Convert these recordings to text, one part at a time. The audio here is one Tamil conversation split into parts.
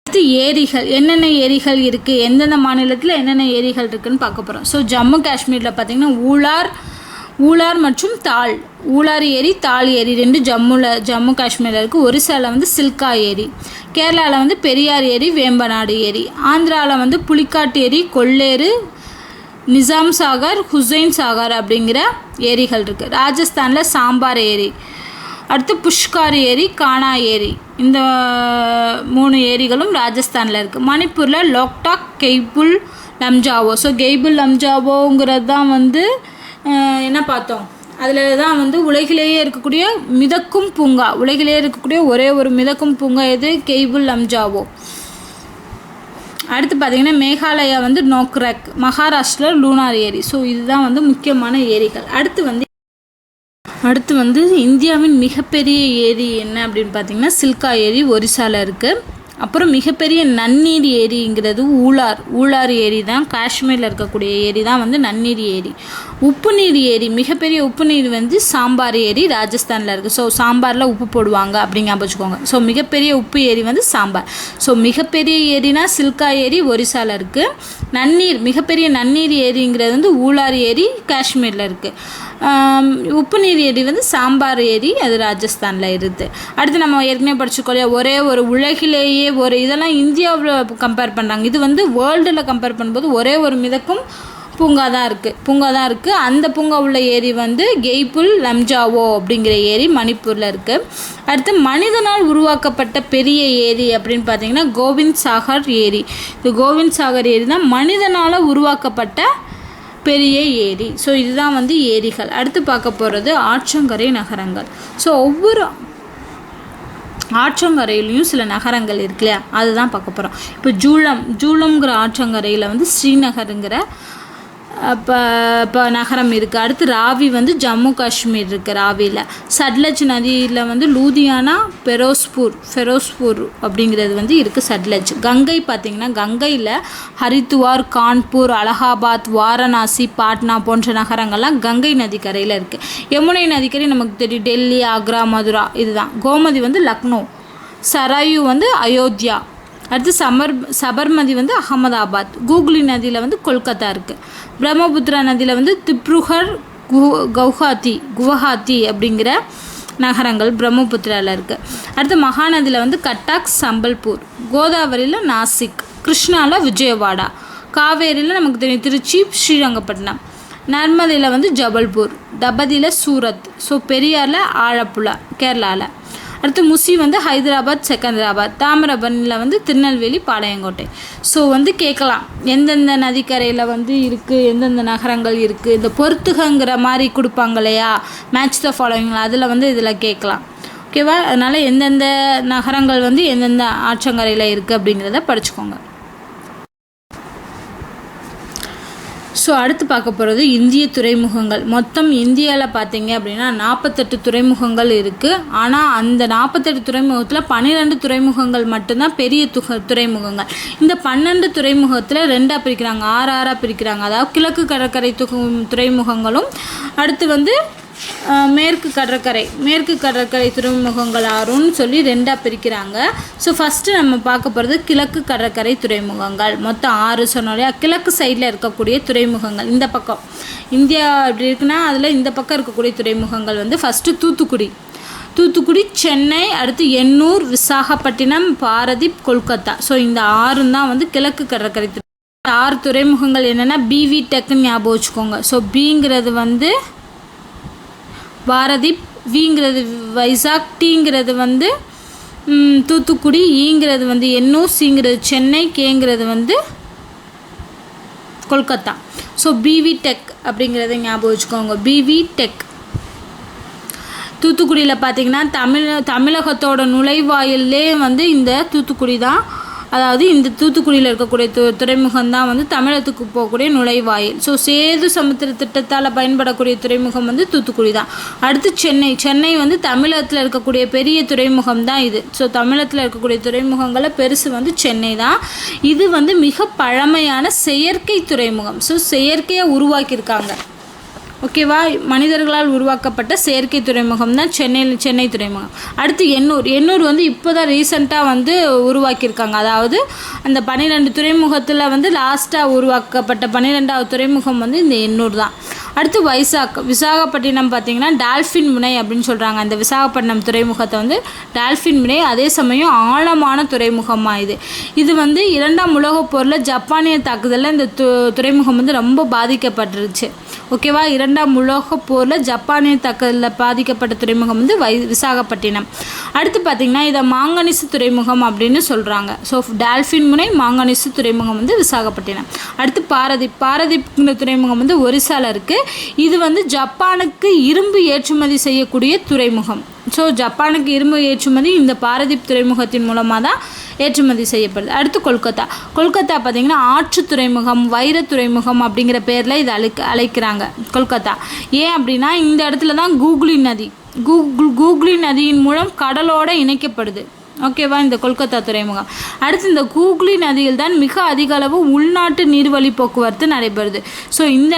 அடுத்து ஏரிகள், என்னென்ன ஏரிகள் இருக்குது, எந்தெந்த மாநிலத்தில் என்னென்ன ஏரிகள் இருக்குதுன்னு பார்க்க போகிறோம். ஸோ ஜம்மு காஷ்மீரில் பார்த்திங்கன்னா ஊலார் மற்றும் தால், ஊலார் ஏரி தால் ஏரி ரெண்டு ஜம்மு காஷ்மீரில் இருக்குது. ஒரிசாவில் வந்து சில்கா ஏரி, கேரளாவில் வந்து பெரியார் ஏரி, வேம்பநாடு ஏரி, ஆந்திராவில் வந்து புலிக்காட்டு ஏரி, கொள்ளேறு, நிசாம் சாகர், ஹுசைன் சாகர் அப்படிங்கிற ஏரிகள் இருக்குது. ராஜஸ்தானில் சாம்பார் ஏரி, அடுத்து புஷ்கார் ஏரி, கானா ஏரி, இந்த 3 ஏரிகளும் ராஜஸ்தானில் இருக்குது. மணிப்பூரில் லோக்டாக், கெய்புல் லம்ஜாவோ. ஸோ கெய்புல் லம்ஜாவோங்கிறது தான் வந்து என்ன பார்த்தோம், அதில் தான் வந்து உலகிலேயே இருக்கக்கூடிய மிதக்கும் பூங்கா, உலகிலேயே இருக்கக்கூடிய ஒரே ஒரு மிதக்கும் பூங்கா எது, கெய்புல் லம்ஜாவோ. அடுத்து பார்த்திங்கன்னா மேகாலயா வந்து நோக்ரக், மகாராஷ்டிரா லூனார் ஏரி. ஸோ இதுதான் வந்து முக்கியமான ஏரிகள். அடுத்து வந்து இந்தியாவின் மிகப்பெரிய ஏரி என்ன அப்படின்னு பார்த்திங்கன்னா சில்கா ஏரி ஒரிசாவில் இருக்குது. அப்புறம் மிகப்பெரிய நன்னீர் ஏரிங்கிறது ஊலார் ஏரி தான், காஷ்மீரில் இருக்கக்கூடிய ஏரி தான் வந்து நன்னீர் ஏரி. உப்புநீர் ஏரி, மிகப்பெரிய உப்புநீர் வந்து சாம்பார் ஏரி ராஜஸ்தானில் இருக்குது. ஸோ சாம்பாரில் உப்பு போடுவாங்க அப்படிங்க வச்சுக்கோங்க. ஸோ மிகப்பெரிய உப்பு ஏரி வந்து சாம்பார். ஸோ மிகப்பெரிய ஏரினா சில்கா ஏரி ஒரிசாவில் இருக்குது. மிகப்பெரிய நன்னீர் ஏரிங்கிறது வந்து ஊலார் ஏரி காஷ்மீரில் இருக்குது. உப்புநீர் ஏரி வந்து சாம்பார் ஏரி, அது ராஜஸ்தானில் இருக்குது. அடுத்து நம்ம ஏற்கனவே படிச்சுக்கொள்ள ஒரே ஒரு உலகிலேயே இதெல்லாம் இந்தியாவில் கம்பேர் பண்ணுறாங்க. இது வந்து வேர்ல்டில் கம்பேர் பண்ணும்போது ஒரே ஒரு மிதக்கும் பூங்கா தான் இருக்குது. அந்த பூங்கா உள்ள ஏரி வந்து கெய்புல் லம்ஜாவோ அப்படிங்கிற ஏரி மணிப்பூரில் இருக்குது. அடுத்து மனிதனால் உருவாக்கப்பட்ட பெரிய ஏரி அப்படின்னு பார்த்தீங்கன்னா கோவிந்த் சாகர் ஏரி. இந்த கோவிந்த் சாகர் ஏரி தான் மனிதனால் உருவாக்கப்பட்ட பெரிய ஏரி. ஸோ இதுதான் வந்து ஏரிகள். அடுத்து பார்க்க போகிறது ஆற்றங்கரை நகரங்கள். ஸோ ஒவ்வொரு ஆற்றங்கரையிலையும் சில நகரங்கள் இருக்கு இல்லையா, அதுதான் பார்க்க போகிறோம். இப்போ ஜூலம்ங்கிற ஆற்றங்கரையில் வந்து ஸ்ரீநகருங்கிற இப்போ நகரம் இருக்குது. அடுத்து ராவி வந்து ஜம்மு காஷ்மீர் இருக்குது. ராவியில் சட்லஜ் நதியில் வந்து லூதியானா, ஃபெரோஸ்பூர் அப்படிங்கிறது வந்து இருக்குது சட்லஜ். கங்கை பார்த்திங்கன்னா கங்கையில் ஹரித்துவார், கான்பூர், அலகாபாத், வாரணாசி, பாட்னா போன்ற நகரங்கள்லாம் கங்கை நதிக்கரையில் இருக்குது. யமுனை நதிக்கரை நமக்கு தெரியும், டெல்லி, ஆக்ரா, மதுரா இதுதான். கோமதி வந்து லக்னோ, சராயு வந்து அயோத்தியா. அடுத்து சபர்மதி வந்து அகமதாபாத். கூகுளி நதியில் வந்து கொல்கத்தா இருக்குது. பிரம்மபுத்திரா நதியில் வந்து திப்ருகர், குவஹாத்தி அப்படிங்கிற நகரங்கள் பிரம்மபுத்திராவில் இருக்குது. அடுத்து மகாநதியில் வந்து கட்டாக், சம்பல்பூர். கோதாவரியில் நாசிக், கிருஷ்ணாவில் விஜயவாடா, காவேரியில் நமக்கு தெரியும் திருச்சி, ஸ்ரீரங்கப்பட்டினம். நர்மதையில் வந்து ஜபல்பூர், தபதியில் சூரத். ஸோ பெரியாரில் ஆழப்புழா கேரளாவில். அடுத்து முசி வந்து ஹைதராபாத், செகந்திராபாத். தாமிரபரணியில் வந்து திருநெல்வேலி, பாளையங்கோட்டை. ஸோ வந்து கேட்கலாம் எந்தெந்த நதிக்கரையில் வந்து இருக்குது, எந்தெந்த நகரங்கள் இருக்குது, இந்த பொறுத்துகங்கிற மாதிரி கொடுப்பாங்க இல்லையா, மேட்ச் த ஃபாலோவிங், அதில் வந்து இதில் கேட்கலாம். ஓகேவா? அதனால் எந்தெந்த நகரங்கள் வந்து எந்தெந்த ஆற்றங்கரையில் இருக்குது அப்படிங்கிறத படிச்சுக்கோங்க. ஸோ அடுத்து பார்க்க போகிறது இந்திய துறைமுகங்கள். மொத்தம் இந்தியாவில் பார்த்தீங்க அப்படின்னா 48 துறைமுகங்கள் இருக்குது. ஆனால் அந்த 48 துறைமுகத்தில் 12 துறைமுகங்கள் மட்டும்தான் பெரிய துறைமுகங்கள். இந்த 12 துறைமுகத்தில் 2ஆக பிரிக்கிறாங்க, 6 பிரிக்கிறாங்க. அதாவது கிழக்கு கடற்கரை துறைமுகங்களும், அடுத்து வந்து மேற்கு கடற்கரை துறைமுகங்கள் 6ன்னு சொல்லி 2ஆக பிரிக்கிறாங்க. ஸோ ஃபஸ்ட்டு நம்ம பார்க்க போகிறது கிழக்கு கடற்கரை துறைமுகங்கள். மொத்தம் 6 சொன்னோம் இல்லையா. கிழக்கு சைடில் இருக்கக்கூடிய துறைமுகங்கள், இந்த பக்கம் இந்தியா அப்படி இருக்குன்னா அதில் இந்த பக்கம் இருக்கக்கூடிய துறைமுகங்கள் வந்து ஃபஸ்ட்டு தூத்துக்குடி, சென்னை, அடுத்து எண்ணூர், விசாகப்பட்டினம், பாரதீப், கொல்கத்தா. ஸோ இந்த 6 தான் வந்து கிழக்கு கடற்கரை 6 துறைமுகங்கள். என்னென்னா பிவி டெக்குன்னு ஞாபகம் வச்சுக்கோங்க. ஸோ பிங்கிறது வந்து பாரதீப், விங்கிறது வைசாக், டீங்கிறது வந்து தூத்துக்குடி, ஈங்கிறது வந்து எண்ணூர், சிங்கிறது சென்னை, கேங்கிறது வந்து கொல்கத்தா. ஸோ பிவி டெக் அப்படிங்கிறத ஞாபகம் வச்சுக்கோங்க. PV tech. தூத்துக்குடியில் பார்த்திங்கன்னா தமிழகத்தோட நுழைவாயிலே வந்து இந்த தூத்துக்குடி தான். அதாவது இந்த தூத்துக்குடியில் இருக்கக்கூடிய துறைமுகம் தான் வந்து தமிழகத்துக்கு போகக்கூடிய நுழைவாயில். ஸோ சேது சமுத்திர திட்டத்தால் பயன்படக்கூடிய துறைமுகம் வந்து தூத்துக்குடி தான். அடுத்து சென்னை வந்து தமிழகத்தில் இருக்கக்கூடிய பெரிய துறைமுகம் தான் இது. ஸோ தமிழகத்தில் இருக்கக்கூடிய துறைமுகங்களில் பெருசு வந்து சென்னை தான். இது வந்து மிக பழமையான செயற்கை துறைமுகம். ஸோ செயற்கையாக உருவாக்கியிருக்காங்க. ஓகேவா, மனிதர்களால் உருவாக்கப்பட்ட செயற்கை துறைமுகம் தான் சென்னை துறைமுகம். அடுத்து எண்ணூர் வந்து இப்போ தான் ரீசெண்டாக வந்து உருவாக்கியிருக்காங்க. அதாவது அந்த 12 துறைமுகத்தில் வந்து லாஸ்ட்டாக உருவாக்கப்பட்ட 12வது துறைமுகம் வந்து இந்த எண்ணூர் தான். அடுத்து விசாகப்பட்டினம் பார்த்திங்கன்னா டால்ஃபின் முனை அப்படின்னு சொல்கிறாங்க. அந்த விசாகப்பட்டினம் துறைமுகத்தை வந்து டால்ஃபின் முனை, அதே சமயம் ஆழமான துறைமுகமாக இது வந்து 2ஆம் உலகப் போரில் ஜப்பானிய தாக்குதலில் இந்த துறைமுகம் வந்து ரொம்ப பாதிக்கப்பட்டுருச்சு. ஓகேவா, 2ஆம் உலகப் போரில் ஜப்பானிய தாக்குதலில் பாதிக்கப்பட்ட துறைமுகம் வந்து விசாகப்பட்டினம். அடுத்து பார்த்திங்கன்னா இதை மாங்கனீசு துறைமுகம் அப்படின்னு சொல்கிறாங்க. ஸோ டால்ஃபின் முனை, மாங்கனீசு துறைமுகம் வந்து விசாகப்பட்டினம். அடுத்து பாரதீப்ங்கிற துறைமுகம் வந்து ஒரிசாவில் இருக்குது. இது வந்து ஜப்பானுக்கு இரும்பு ஏற்றுமதி செய்யக்கூடிய துறைமுகம். ஸோ ஜப்பானுக்கு இரும்பு ஏற்றுமதி இந்த பாரதீப் துறைமுகத்தின் மூலமாக தான் ஏற்றுமதி செய்யப்படுது. அடுத்து கொல்கத்தா பார்த்திங்கன்னா ஆற்று துறைமுகம், வைர துறைமுகம் அப்படிங்கிற பேரில் இதை அழைக்கிறாங்க கொல்கத்தா. ஏன் அப்படின்னா இந்த இடத்துல தான் கூகுளி நதியின் மூலம் கடலோடு இணைக்கப்படுது. ஓகேவா, இந்த கொல்கத்தா துறைமுகம். அடுத்து இந்த கூகுளி நதியில் தான் மிக அதிக அளவு உள்நாட்டு நீர்வழி போக்குவரத்து நடைபெறுது. ஸோ இந்த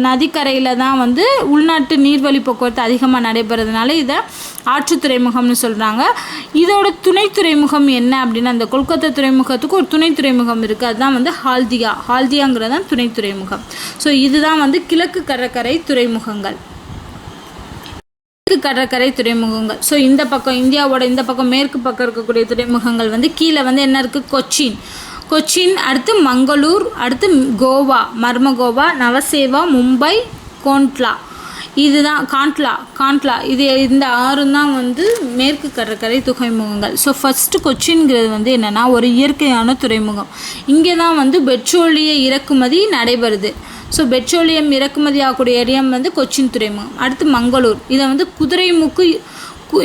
நதிக்கரையில் தான் வந்து உள்நாட்டு நீர்வழி போக்குவரத்து அதிகமாக நடைபெறதுனால இதை ஆற்று துறைமுகம்னு சொல்கிறாங்க. இதோட துணை துறைமுகம் என்ன அப்படின்னா, அந்த கொல்கத்தா துறைமுகத்துக்கு ஒரு துணை துறைமுகம் இருக்குது. அதுதான் வந்து ஹால்தியாங்கிறது தான் துணை துறைமுகம். ஸோ இதுதான் வந்து கிழக்கு கடற்கரை துறைமுகங்கள். கடற்கரை துறைமுகங்கள். ஸோ இந்த பக்கம் இந்தியாவோட இந்த பக்கம் மேற்கு பக்கம் இருக்கக்கூடிய துறைமுகங்கள் வந்து கீழே வந்து என்ன இருக்குது, கொச்சின், அடுத்து மங்களூர், அடுத்து கோவா, மர்மகோவா, நவசேவா, மும்பை, இதுதான் காண்ட்லா. இந்த 6 தான் வந்து மேற்கு கடற்கரை துறைமுகங்கள். ஸோ ஃபஸ்ட்டு கொச்சின்ங்கிறது வந்து என்னென்னா ஒரு இயற்கையான துறைமுகம். இங்கே தான் வந்து பெட்ரோலிய இறக்குமதி நடைபெறுது. ஸோ பெட்ரோலியம் இறக்குமதி ஆகக்கூடிய இடம் வந்து கொச்சின் துறைமுகம். அடுத்து மங்களூர், இதை வந்து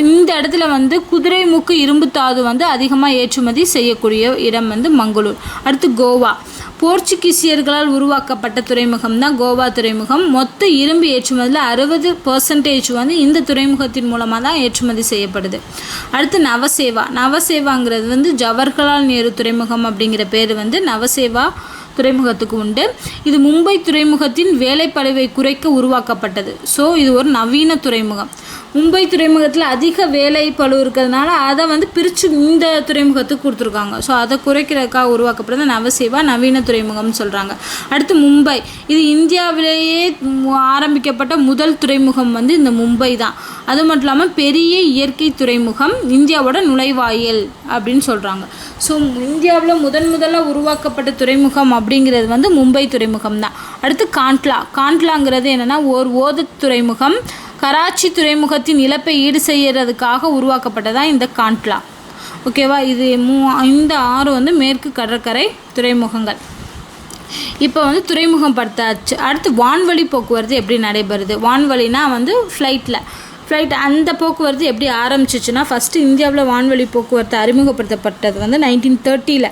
இந்த இடத்துல வந்து குதிரைமுக்கு இரும்புத்தாது வந்து அதிகமாக ஏற்றுமதி செய்யக்கூடிய இடம் வந்து மங்களூர். அடுத்து கோவா, போர்ச்சுகீசியர்களால் உருவாக்கப்பட்ட துறைமுகம் தான் கோவா துறைமுகம். மொத்த இரும்பு ஏற்றுமதியில் 60% வந்து இந்த துறைமுகத்தின் மூலமாக தான் ஏற்றுமதி செய்யப்படுது. அடுத்து நவசேவாங்கிறது வந்து ஜவஹர்லால் நேரு துறைமுகம் அப்படிங்கிற பேர் வந்து நவசேவா துறைமுகத்துக்கு உண்டு. இது மும்பை துறைமுகத்தின் வேலைப்பளுவை குறைக்க உருவாக்கப்பட்டது. ஸோ இது ஒரு நவீன துறைமுகம். மும்பை துறைமுகத்தில் அதிக வேலைப்பளு இருக்கிறதுனால அதை வந்து பிரித்து இந்த துறைமுகத்துக்கு கொடுத்துருக்காங்க. ஸோ அதை குறைக்கிறதுக்காக உருவாக்கப்படுறது நவசேவா நவீன துறைமுகம்னு சொல்கிறாங்க. அடுத்து மும்பை, இது இந்தியாவிலேயே ஆரம்பிக்கப்பட்ட முதல் துறைமுகம் வந்து இந்த மும்பை தான். அது மட்டும் இல்லாமல் பெரிய இயற்கை துறைமுகம், இந்தியாவோட நுழைவாயில் அப்படின்னு சொல்கிறாங்க. ஸோ இந்தியாவில் முதல்ல உருவாக்கப்பட்ட துறைமுகம் அப்படிங்கிறது வந்து மும்பை துறைமுகம் தான். அடுத்து காண்ட்லாங்கிறது என்னென்னா ஒரு ஓத துறைமுகம். கராச்சி துறைமுகத்தின் இழப்பை ஈடு செய்யறதுக்காக உருவாக்கப்பட்டதான் இந்த காண்ட்லா. ஓகேவா, இது இந்த 6 வந்து மேற்கு கடற்கரை துறைமுகங்கள். இப்போ வந்து துறைமுகம் படுத்தாச்சு. அடுத்து வான்வழி போக்குவரத்து எப்படி நடைபெறுது? வான்வழினா வந்து ஃப்ளைட் அந்த போக்குவரத்து எப்படி ஆரம்பிச்சிச்சுன்னா, ஃபஸ்ட்டு இந்தியாவில் வான்வழி போக்குவரத்து அறிமுகப்படுத்தப்பட்டது வந்து 1930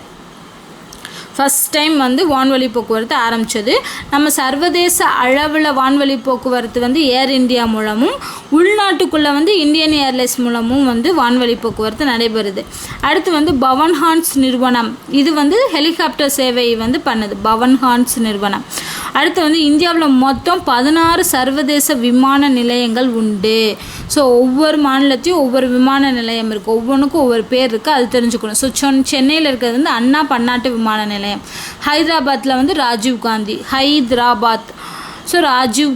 ஃபஸ்ட் டைம் வந்து வான்வழி போக்குவரத்து ஆரம்பித்தது. நம்ம சர்வதேச அளவில் வான்வழி போக்குவரத்து வந்து ஏர் இந்தியா மூலமும் உள்நாட்டுக்குள்ளே வந்து இந்தியன் ஏர்லைன்ஸ் மூலமும் வந்து வான்வழி போக்குவரத்து நடைபெறுது. அடுத்து வந்து பவன் ஹான்ஸ் நிறுவனம், இது வந்து ஹெலிகாப்டர் சேவை வந்து பண்ணுது, பவன் ஹான்ஸ் நிறுவனம். அடுத்து வந்து இந்தியாவில் மொத்தம் 16 சர்வதேச விமான நிலையங்கள் உண்டு. ஸோ ஒவ்வொரு மாநிலத்தையும் ஒவ்வொரு விமான நிலையம் இருக்குது, ஒவ்வொன்றுக்கும் ஒவ்வொரு பேர் இருக்குது, அது தெரிஞ்சுக்கணும். ஸோ சென்னையில் இருக்கிறது வந்து அண்ணா பன்னாட்டு விமான நிலையம். ஹைதராபாத்தில் வந்து ராஜீவ்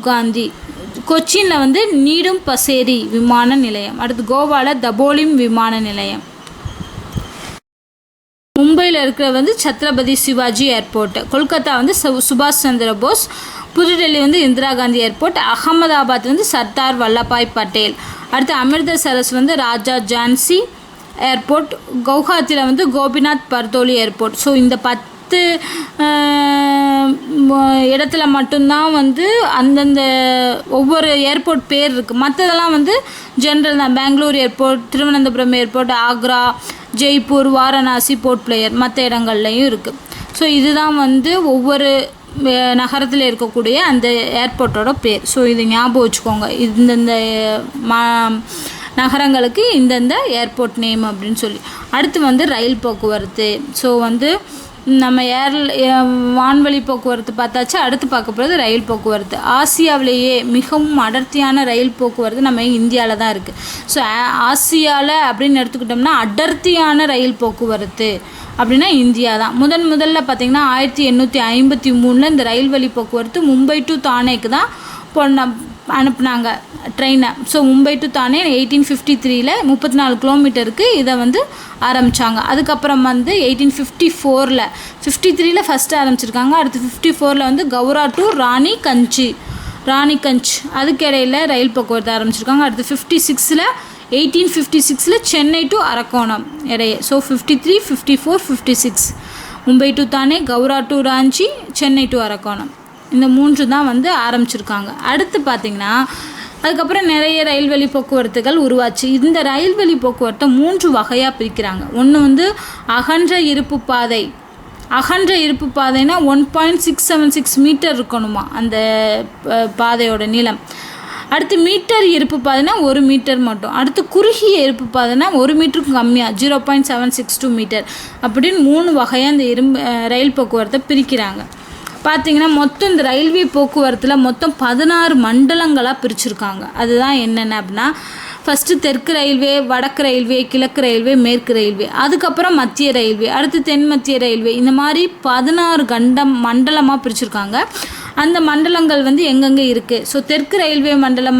காந்தி. கொச்சினில் வந்து நீடும் பசேரி விமான நிலையம். அடுத்து கோவாவில் தபோலிம் விமான நிலையம். மும்பையில் இருக்கிற வந்து சத்ரபதி சிவாஜி ஏர்போர்ட். கொல்கத்தா வந்து சுபாஷ் சந்திர போஸ். புதுடெல்லி வந்து இந்திரா காந்தி ஏர்போர்ட். அகமதாபாத் வந்து சர்தார் வல்லபாய் பட்டேல். அடுத்து அமிர்தசரஸ் வந்து ராஜா ஜான்சி ஏர்போர்ட். கவுஹாத்தியில் வந்து கோபிநாத் பர்தோலி ஏர்போர்ட். ஸோ இந்த 10 இடத்துல மட்டும்தான் வந்து அந்தந்த ஒவ்வொரு ஏர்போர்ட் பேர் இருக்குது. மற்றதெல்லாம் வந்து ஜென்ரல் தான். பெங்களூர் ஏர்போர்ட், திருவனந்தபுரம் ஏர்போர்ட், ஆக்ரா, ஜெய்ப்பூர், வாரணாசி, போர்ட் பிளேயர், மற்ற இடங்கள்லையும் இருக்குது. ஸோ இதுதான் வந்து ஒவ்வொரு நகரத்தில் இருக்கக்கூடிய அந்த ஏர்போர்ட்டோட பேர். ஸோ இது ஞாபகம் வச்சுக்கோங்க, இந்தந்த நகரங்களுக்கு இந்தந்த ஏர்போர்ட் நேம் அப்படின்னு சொல்லி. அடுத்து வந்து ரயில் போக்குவரத்து. ஸோ வந்து நம்ம வான்வழி போக்குவரத்து பார்த்தாச்சு. அடுத்து பார்க்க போகிறது ரயில் போக்குவரத்து. ஆசியாவிலேயே மிகவும் அடர்த்தியான ரயில் போக்குவரத்து நம்ம இந்தியாவில் தான் இருக்குது. ஸோ ஆசியாவில் அப்படின்னு எடுத்துக்கிட்டோம்னா அடர்த்தியான ரயில் போக்குவரத்து அப்படின்னா இந்தியா தான். முதல்ல பார்த்திங்கன்னா 1853 இந்த ரயில் வழி போக்குவரத்து மும்பை டு தானேக்கு தான் அனுப்புனாங்க ட்ரெயினை. ஸோ மும்பை டு தானே 1853 34 கிலோமீட்டருக்கு இதை ஆரம்பித்தாங்க. அதுக்கப்புறம் 1854 53 ஃபஸ்ட்டு ஆரம்பிச்சிருக்காங்க. அடுத்து 54 கவுரா டு ராணிகஞ்ச் அதுக்கு இடையில் ரயில் போக்குவரத்து ஆரம்பிச்சிருக்காங்க. அடுத்து 1856 சென்னை டு அரக்கோணம் இடையே. ஸோ 53, 54, 56 மும்பை டு தானே, கவுரா டு ராஞ்சி, சென்னை டு அரக்கோணம் இந்த 3 தான் ஆரம்பிச்சிருக்காங்க. அடுத்து பார்த்திங்கன்னா அதுக்கப்புறம் நிறைய ரயில்வழி போக்குவரத்துகள் உருவாச்சு. இந்த ரயில்வழி போக்குவரத்தை 3 வகையாக பிரிக்கிறாங்க. ஒன்று அகன்ற இருப்பு பாதை. அகன்ற இருப்பு பாதைனா 1.676 மீட்டர் இருக்கணுமா அந்த பாதையோட நீளம். அடுத்து மீட்டர் இருப்பு பாதைனா 1 மீட்டர் மட்டும். அடுத்து குறுகிய இருப்பு பாதைனா 1 மீட்டருக்கு கம்மியாக 0.762 மீட்டர் அப்படின்னு 3 வகையாக இந்த ரயில் போக்குவரத்தை பிரிக்கிறாங்க. பார்த்திங்கன்னா மொத்தம் இந்த ரயில்வே போக்குவரத்தில் மொத்தம் 16 மண்டலங்களாக பிரிச்சுருக்காங்க. அதுதான் என்னென்ன அப்படின்னா ஃபஸ்ட்டு தெற்கு ரயில்வே, வடக்கு ரயில்வே, கிழக்கு ரயில்வே, மேற்கு ரயில்வே, அதுக்கப்புறம் மத்திய ரயில்வே, அடுத்து தென் மத்திய ரயில்வே, இந்த மாதிரி 16 மண்டலமாக பிரிச்சுருக்காங்க. அந்த மண்டலங்கள் எங்கெங்கே இருக்குது. ஸோ தெற்கு ரயில்வே மண்டலம்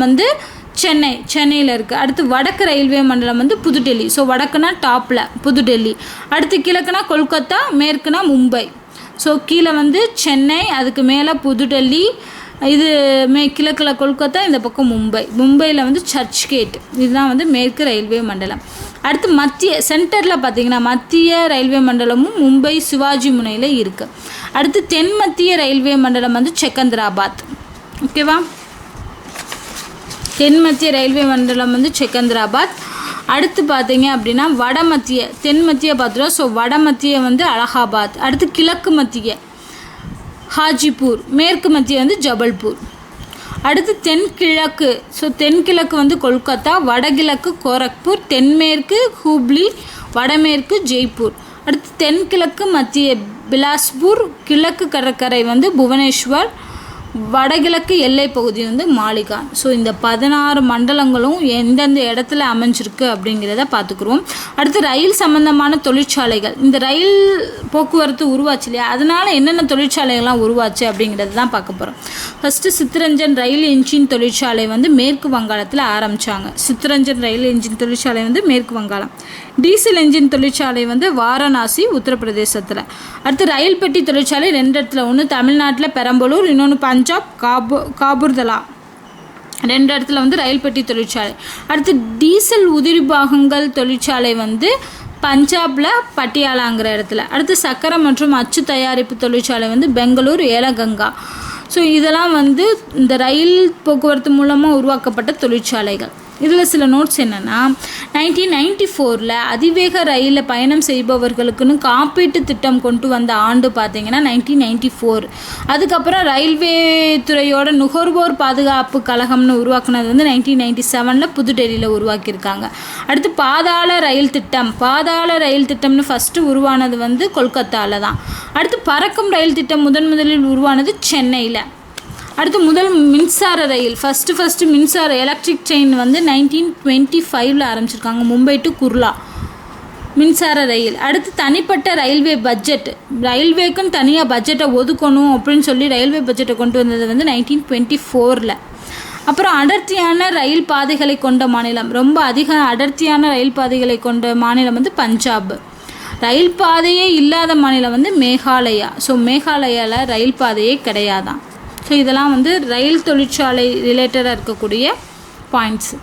சென்னையில் இருக்குது. அடுத்து வடக்கு ரயில்வே மண்டலம் புதுடெல்லி. ஸோ வடக்குனா டாப்பில் புதுடெல்லி. அடுத்து கிழக்குனா கொல்கத்தா, மேற்குனா மும்பை. ஸோ கீழே சென்னை, அதுக்கு மேலே புதுடெல்லி, இது கிழக்கில் கொல்கத்தா, இந்த பக்கம் மும்பையில் சர்ச் கேட். இதுதான் மேற்கு ரயில்வே மண்டலம். அடுத்து சென்டரில் பார்த்திங்கன்னா மத்திய ரயில்வே மண்டலமும் மும்பை சிவாஜி முனையில் இருக்குது. அடுத்து தென் மத்திய ரயில்வே மண்டலம் செகந்திராபாத். ஓகேவா, தென் மத்திய ரயில்வே மண்டலம் செகந்திராபாத். அடுத்து பார்த்தீங்க அப்படின்னா தென் மத்திய பார்த்துருவோம். ஸோ வட மத்திய அலகாபாத். அடுத்து கிழக்கு மத்திய ஹாஜிப்பூர், மேற்கு மத்திய ஜபல்பூர். அடுத்து தென்கிழக்கு. ஸோ தென்கிழக்கு கொல்கத்தா, வடகிழக்கு கோரக்பூர், தென்மேற்கு ஹூப்ளி, வடமேற்கு ஜெய்ப்பூர். அடுத்து தென்கிழக்கு மத்திய பிலாஸ்பூர், கிழக்கு கடற்கரை புவனேஸ்வர், வடகிழக்கு எல்லை பகுதி மாலிகான். ஸோ இந்த 16 மண்டலங்களும் எந்தெந்த இடத்துல அமைஞ்சிருக்கு அப்படிங்கிறத பார்த்துக்குருவோம். அடுத்து ரயில் சம்பந்தமான தொழிற்சாலைகள். இந்த ரயில் போக்குவரத்து உருவாச்சு இல்லையா, அதனால் என்னென்ன தொழிற்சாலைகள்லாம் உருவாச்சு அப்படிங்கிறது தான் பார்க்க போகிறோம். ஃபஸ்ட்டு சித்ரஞ்சன் ரயில் என்ஜின் தொழிற்சாலை மேற்கு வங்காளத்தில் ஆரம்பித்தாங்க. சித்ரஞ்சன் ரயில் என்ஜின் தொழிற்சாலை மேற்கு வங்காளம். டீசல் என்ஜின் தொழிற்சாலை வாரணாசி, உத்தரப்பிரதேசத்தில். அடுத்து ரயில் பெட்டி தொழிற்சாலை 2 இடத்துல. ஒன்று தமிழ்நாட்டில் பெரம்பலூர், இன்னொன்று பஞ்சாப் காபூர்தலா. 2 இடத்துல ரயில் பெட்டி தொழிற்சாலை. அடுத்து டீசல் உதிரி பாகங்கள் தொழிற்சாலை பஞ்சாபில் பட்டியாலாங்கிற இடத்துல. அடுத்து சக்கரை மற்றும் அச்சு தயாரிப்பு தொழிற்சாலை பெங்களூர், ஏலகங்கா. ஸோ இதெல்லாம் இந்த ரயில் போக்குவரத்து மூலமாக உருவாக்கப்பட்ட தொழிற்சாலைகள். இதில் சில நோட்ஸ் என்னென்னா 1994 அதிவேக ரயிலில் பயணம் செய்பவர்களுக்குன்னு காப்பீட்டு திட்டம் கொண்டு வந்த ஆண்டு பார்த்திங்கன்னா 1994. அதுக்கப்புறம் ரயில்வே துறையோட நுகர்வோர் பாதுகாப்பு கழகம்னு உருவாக்குனது 1997 புதுடெல்லியில் உருவாக்கியிருக்காங்க. அடுத்து பாதாள ரயில் திட்டம்னு ஃபஸ்ட்டு உருவானது கொல்கத்தாவில் தான். அடுத்து பறக்கும் ரயில் திட்டம் முதலில் உருவானது சென்னையில். அடுத்து முதல் மின்சார ரயில் ஃபஸ்ட்டு மின்சார எலக்ட்ரிக் ட்ரெயின் 1925 ஆரம்பிச்சிருக்காங்க, மும்பை டு குர்லா மின்சார ரயில். அடுத்து தனிப்பட்ட ரயில்வே பட்ஜெட், ரயில்வேக்குன்னு தனியாக பட்ஜெட்டை ஒதுக்கணும் அப்படின்னு சொல்லி ரயில்வே பட்ஜெட்டை கொண்டு வந்தது 1924. அப்புறம் அடர்த்தியான ரயில் பாதைகளை கொண்ட மாநிலம், ரொம்ப அதிக அடர்த்தியான ரயில் பாதைகளை கொண்ட மாநிலம் பஞ்சாப். ரயில் பாதையே இல்லாத மாநிலம் மேகாலயா. ஸோ மேகாலயாவில் ரயில் பாதையே கிடையாதான். ஸோ இதெல்லாம் ரயில் தொழிற்சாலை ரிலேட்டடாக இருக்கக்கூடிய பாயிண்ட்ஸு.